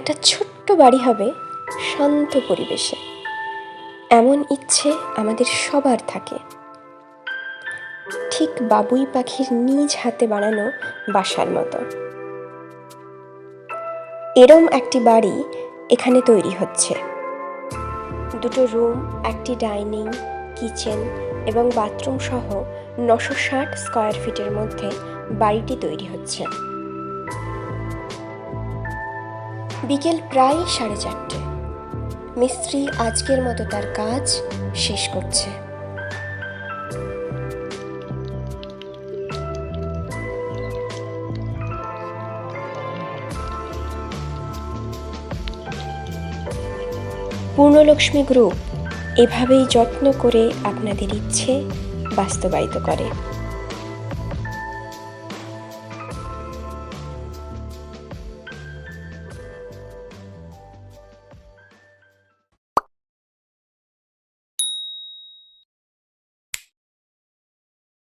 একটা ছোট্ট বাড়ি হবে শান্ত পরিবেশে, এমন ইচ্ছে আমাদের সবার থাকে। ঠিক বাবুই পাখির নিজ হাতে বানানো বাসার মতো। এরম একটি বাড়ি এখানে তৈরি হচ্ছে। 2টো রুম, একটি ডাইনিং, কিচেন এবং বাথরুম সহ 960 স্কয়ার ফিটের মধ্যে বাড়িটি তৈরি হচ্ছে। বিকেল প্রায় 4:30। মিস্ত্রি আজকের মতো তার কাজ শেষ করছে। পূর্ণলক্ষ্মী গ্রুপ এভাবেই যত্ন করে আপনাদের ইচ্ছে বাস্তবায়িত করে।